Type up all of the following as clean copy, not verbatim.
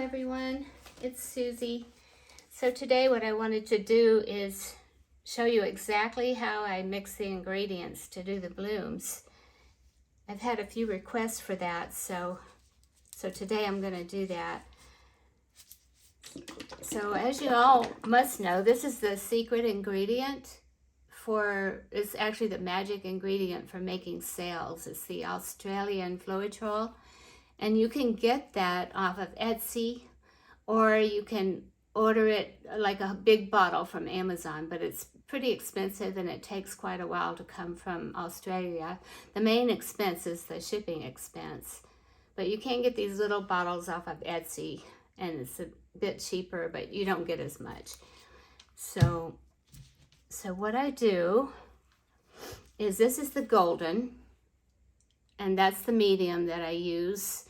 everyone, it's Susie. So today what I wanted to do is show you exactly how I mix the ingredients to do the blooms. I've had a few requests for that, so today I'm going to do that. So as you all must know, this is the secret ingredient it's actually the magic ingredient for making sails. It's the Australian floetrol. And you can get that off of Etsy, or you can order it like a big bottle from Amazon, but it's pretty expensive and it takes quite a while to come from Australia. The main expense is the shipping expense, but you can get these little bottles off of Etsy and it's a bit cheaper, but you don't get as much. So what I do is, this is the golden, and that's the medium that I use.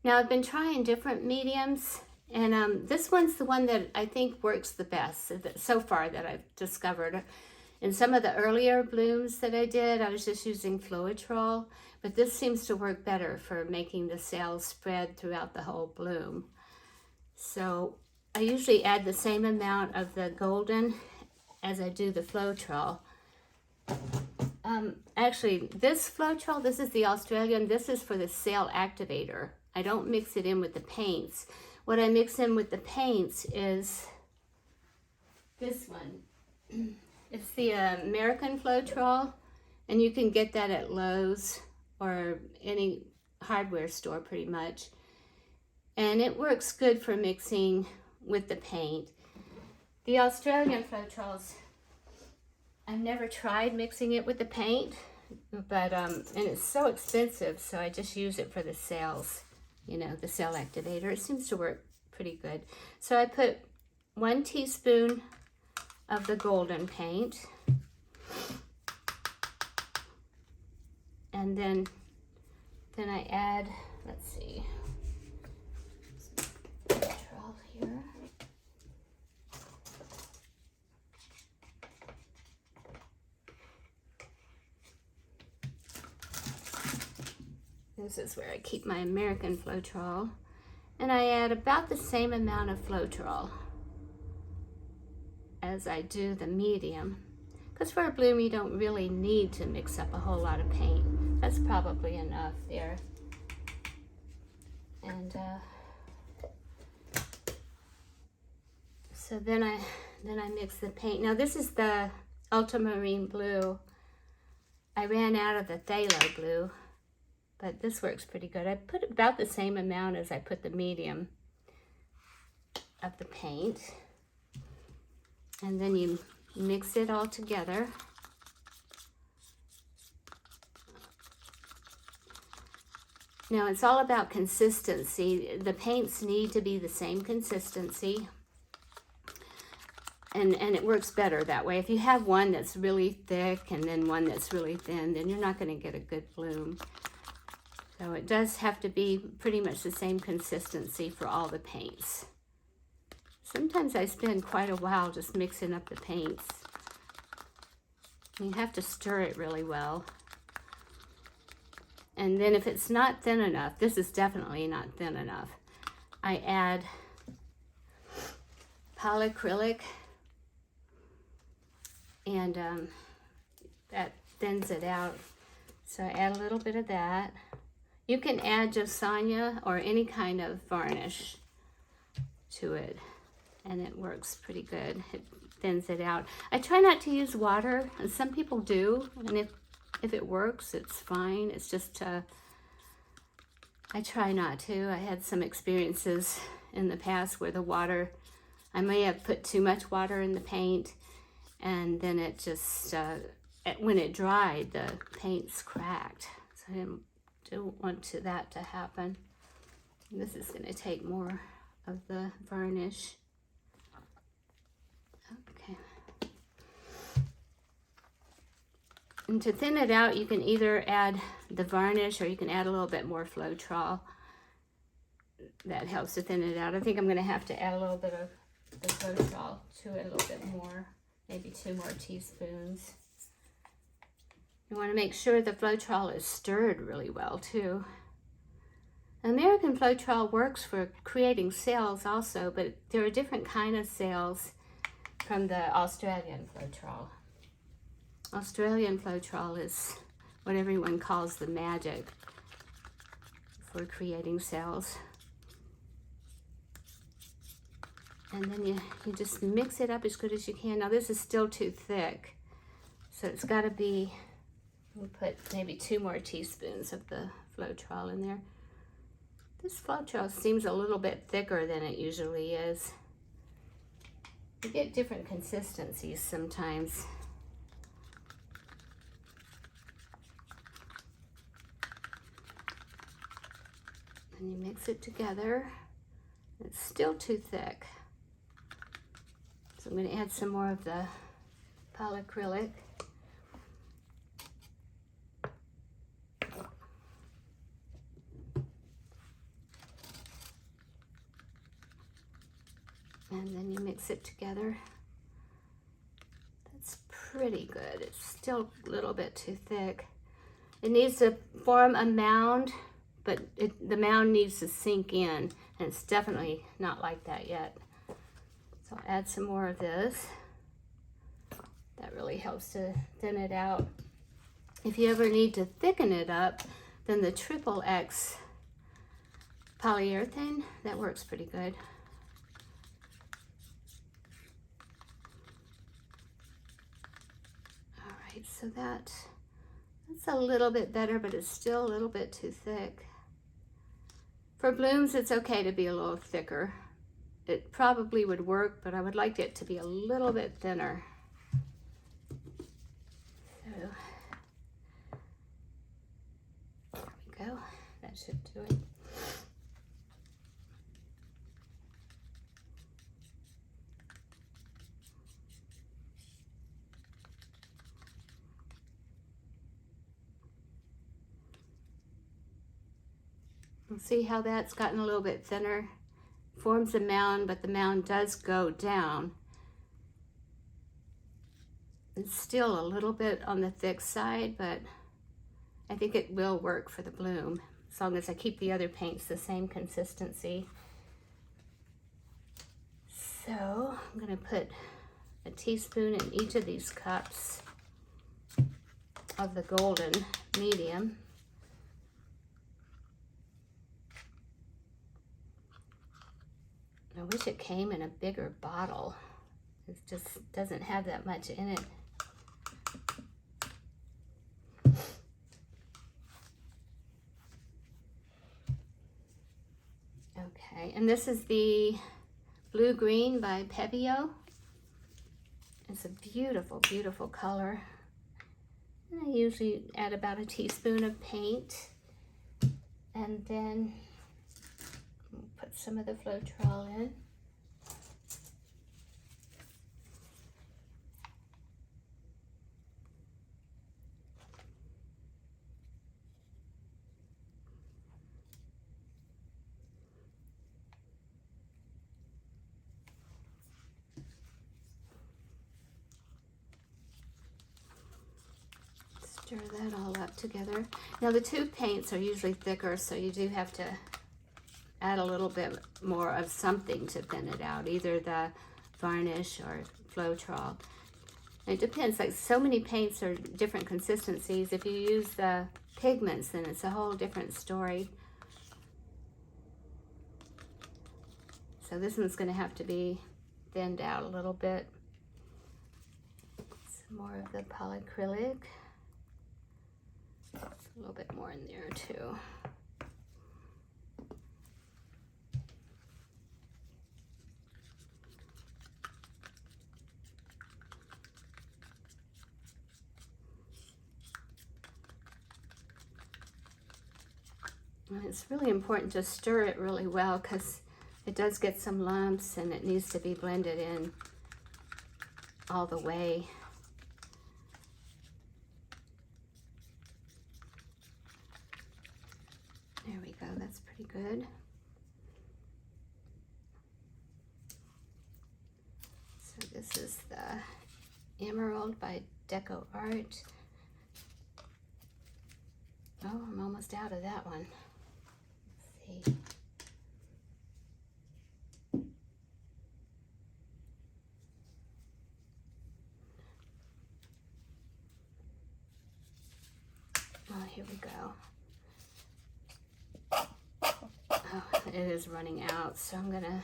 Now I've been trying different mediums, and this one's the one that I think works the best so far that I've discovered. In some of the earlier blooms that I did, I was just using floetrol, but this seems to work better for making the sails spread throughout the whole bloom. So I usually add the same amount of the golden as I do the floetrol. Actually, this floetrol, this is the Australian, this is for the sail activator. I don't mix it in with the paints. What I mix in with the paints is this one. It's the American floetrol, and you can get that at Lowe's or any hardware store pretty much. And it works good for mixing with the paint. The Australian floetrols, I've never tried mixing it with the paint, but and it's so expensive, so I just use it for the sails, you know, the sail activator. It seems to work pretty good. So I put 1 teaspoon of the golden paint, and then I add, let's see, some petrol here. This is where I keep my American floetrol. And I add about the same amount of floetrol as I do the medium. Because for a bloom, you don't really need to mix up a whole lot of paint. That's probably enough there. And so then I mix the paint. Now this is the ultramarine blue. I ran out of the phthalo blue, but this works pretty good. I put about the same amount as I put the medium of the paint. And then you mix it all together. Now it's all about consistency. The paints need to be the same consistency. And it works better that way. If you have one that's really thick and then one that's really thin, then you're not going to get a good bloom. So it does have to be pretty much the same consistency for all the paints. Sometimes I spend quite a while just mixing up the paints. You have to stir it really well. And then if it's not thin enough, this is definitely not thin enough, I add polyacrylic, and that thins it out. So I add a little bit of that. You can add just onia or any kind of varnish to it, and it works pretty good. It thins it out. I try not to use water, and some people do, and if it works, it's fine. It's just, I try not to. I had some experiences in the past where the water, I may have put too much water in the paint, and then it just, when it dried, the paint's cracked. So I don't want that to happen. This is going to take more of the varnish. Okay. And to thin it out, you can either add the varnish or you can add a little bit more floetrol. That helps to thin it out. I think I'm going to have to add a little bit of the floetrol to it, a little bit more, maybe 2 more teaspoons. You want to make sure the floetrol is stirred really well too. American floetrol works for creating sails also, but there are different kind of sails from the Australian floetrol. Australian floetrol is what everyone calls the magic for creating sails. And then you just mix it up as good as you can. Now this is still too thick, so it's got to be, we'll put maybe 2 more teaspoons of the floetrol in there. This floetrol seems a little bit thicker than it usually is. You get different consistencies sometimes. And you mix it together. It's still too thick. So I'm going to add some more of the polyacrylic. And then you mix it together. That's pretty good. It's still a little bit too thick. It needs to form a mound, but the mound needs to sink in, and it's definitely not like that yet. So I'll add some more of this. That really helps to thin it out. If you ever need to thicken it up, then the XXX polyurethane, that works pretty good. So that's a little bit better, but it's still a little bit too thick. For blooms, it's okay to be a little thicker. It probably would work, but I would like it to be a little bit thinner. So there we go. That should do it. See how that's gotten a little bit thinner? Forms a mound, but the mound does go down. It's still a little bit on the thick side, but I think it will work for the bloom, as long as I keep the other paints the same consistency. So I'm going to put a teaspoon in each of these cups of the golden medium. I wish it came in a bigger bottle. It just doesn't have that much in it. Okay, and this is the Blue Green by Pebeo. It's a beautiful, beautiful color. And I usually add about a teaspoon of paint. And then put some of the floetrol in. Stir that all up together. Now the two paints are usually thicker, so you do have to add a little bit more of something to thin it out, either the varnish or floetrol. It depends, like so many paints are different consistencies. If you use the pigments, then it's a whole different story. So this one's going to have to be thinned out a little bit. Some more of the polyacrylic. A little bit more in there too. And it's really important to stir it really well because it does get some lumps and it needs to be blended in all the way. There we go, that's pretty good. So this is the Emerald by Decoart. Oh, I'm almost out of that one. Let's see. Oh, here we go. Oh, it is running out, so I'm gonna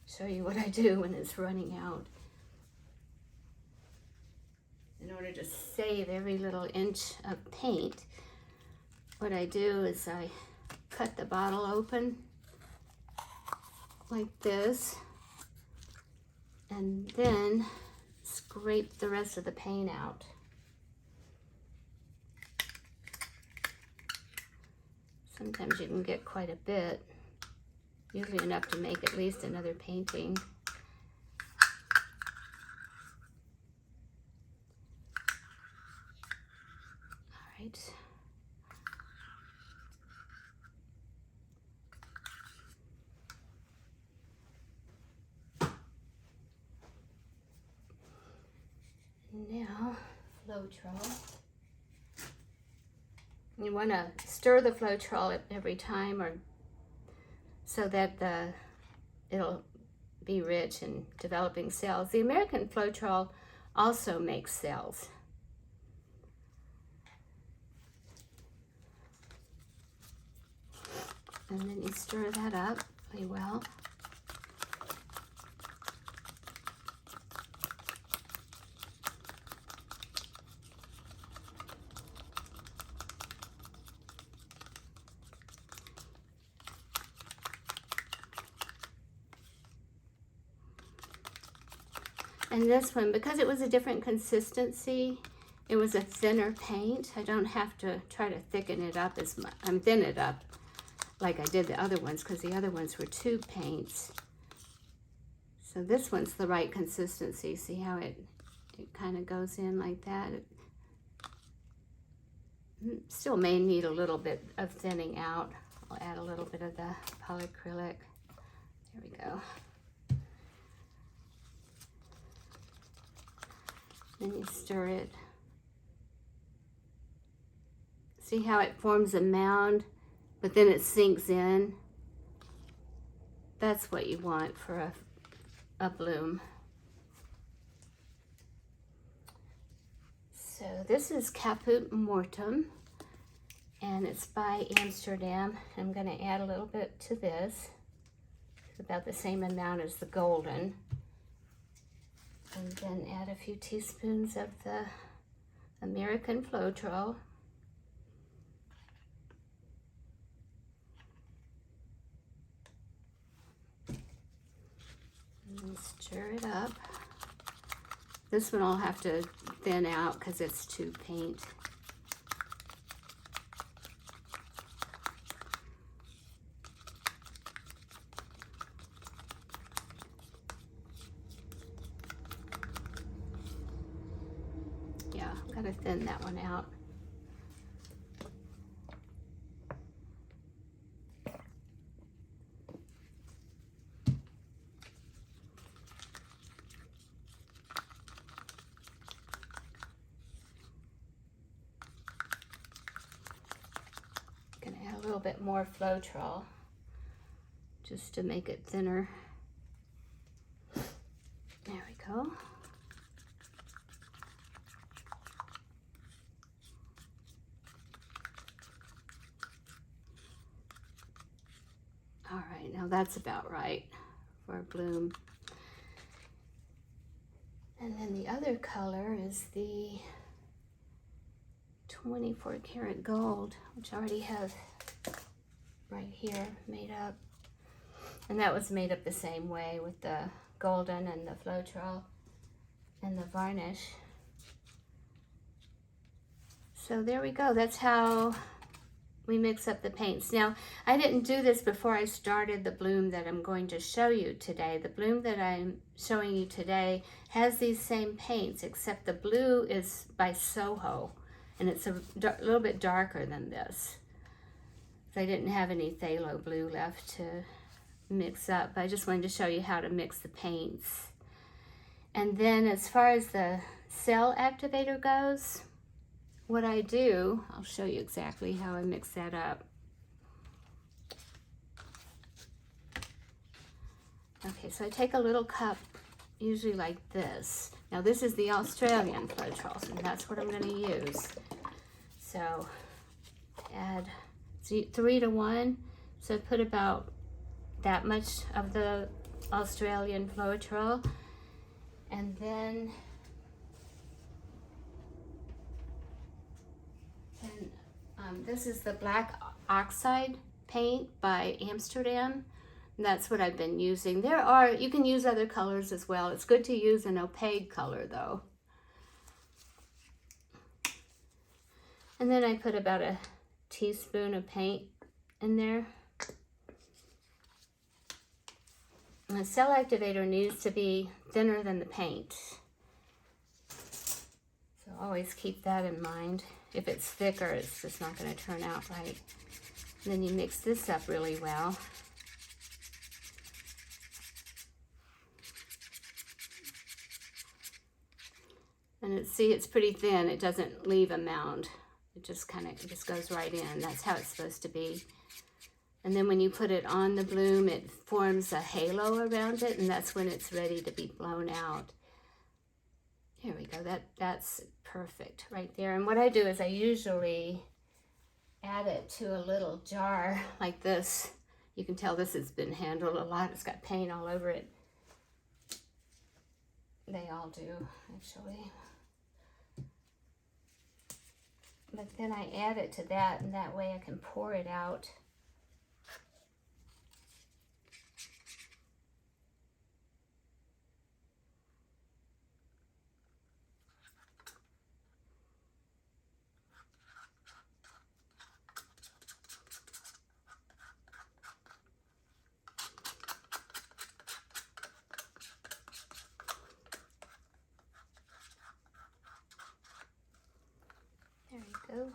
show you what I do when it's running out. In order to save every little inch of paint, what I do is I cut the bottle open like this and then scrape the rest of the paint out. Sometimes you can get quite a bit, usually enough to make at least another painting. All right. Now, floetrol. You want to stir the floetrol every time, or so that it'll be rich in developing cells. The American floetrol also makes cells. And then you stir that up really well. And this one, because it was a different consistency, it was a thinner paint. I don't have to try to thicken it up as much. Thin it up like I did the other ones, because the other ones were tube paints. So this one's the right consistency. See how it kind of goes in like that? It still may need a little bit of thinning out. I'll add a little bit of the polyacrylic. There we go. Then you stir it. See how it forms a mound, but then it sinks in? That's what you want for a bloom. So this is Caput mortuum, and it's by Amsterdam. I'm going to add a little bit to this. It's about the same amount as the golden. And then add a few teaspoons of the American floetrol. And stir it up. This one I'll have to thin out because it's tube paint. Yeah, gotta thin that one out. Gonna add a little bit more floetrol just to make it thinner. There we go. All right, now that's about right for a bloom. And then the other color is the 24 karat gold, which I already have right here made up. And that was made up the same way with the golden and the floetrol and the varnish. So there we go. That's how we mix up the paints. Now, I didn't do this before I started the bloom that I'm going to show you today. The bloom that I'm showing you today has these same paints, except the blue is by Soho, and it's a little bit darker than this. So I didn't have any phthalo blue left to mix up. I just wanted to show you how to mix the paints. And then as far as the cell activator goes, what I do, I'll show you exactly how I mix that up. Okay, so I take a little cup, usually like this. Now this is the Australian floetrol, and that's what I'm going to use. So add 3 to 1. So put about that much of the Australian floetrol, and then this is the black oxide paint by Amsterdam. And that's what I've been using. You can use other colors as well. It's good to use an opaque color though. And then I put about a teaspoon of paint in there. And the cell activator needs to be thinner than the paint. So always keep that in mind. If it's thicker, it's just not going to turn out right. And then you mix this up really well. And see, it's pretty thin. It doesn't leave a mound. It just goes right in. That's how it's supposed to be. And then when you put it on the bloom, it forms a halo around it, and that's when it's ready to be blown out. Here we go. That's perfect right there. And what I do is I usually add it to a little jar like this. You can tell this has been handled a lot. It's got paint all over it. They all do, actually. But then I add it to that, and that way I can pour it out. There you go.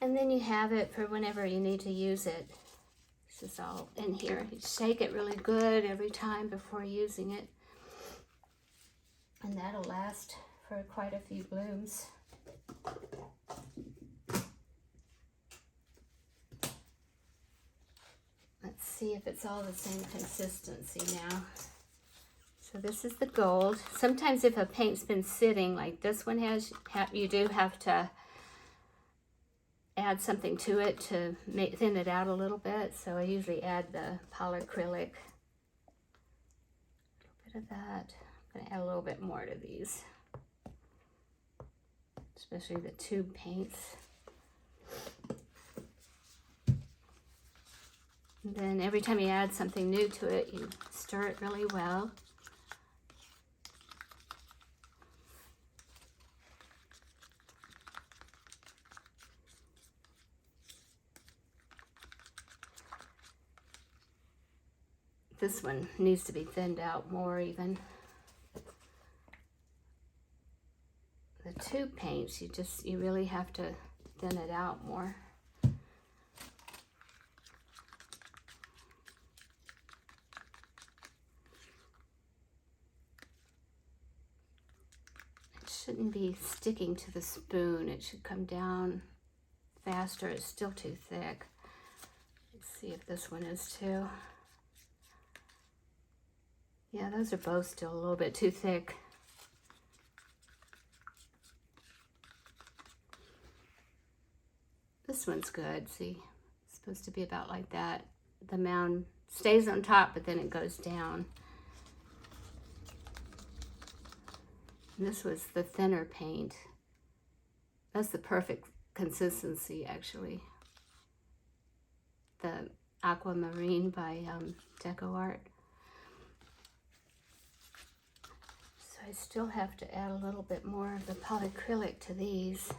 And then you have it for whenever you need to use it. This is all in here. You shake it really good every time before using it. And that'll last for quite a few blooms. Let's see if it's all the same consistency now. So this is the gold. Sometimes if a paint's been sitting like this one has, you do have to add something to it to thin it out a little bit. So I usually add the polyacrylic. A little bit of that. I'm gonna add a little bit more to these, especially the tube paints. And then every time you add something new to it, you stir it really well. This one needs to be thinned out more even. The tube paints, you really have to thin it out more. It shouldn't be sticking to the spoon. It should come down faster. It's still too thick. Let's see if this one is too. Yeah, those are both still a little bit too thick. This one's good, see? It's supposed to be about like that. The mound stays on top, but then it goes down. And this was the thinner paint. That's the perfect consistency, actually. The Aquamarine by decoart. I still have to add a little bit more of the polyacrylic to these.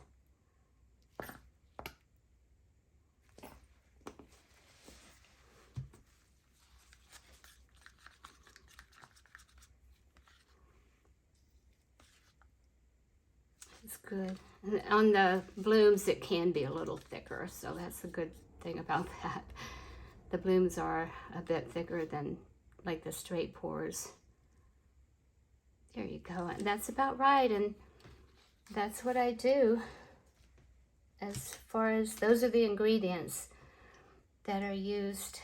It's good. And on the blooms, it can be a little thicker, so that's a good thing about that. The blooms are a bit thicker than like the straight pours. There you go, and that's about right, and that's what I do. As far as those are the ingredients that are used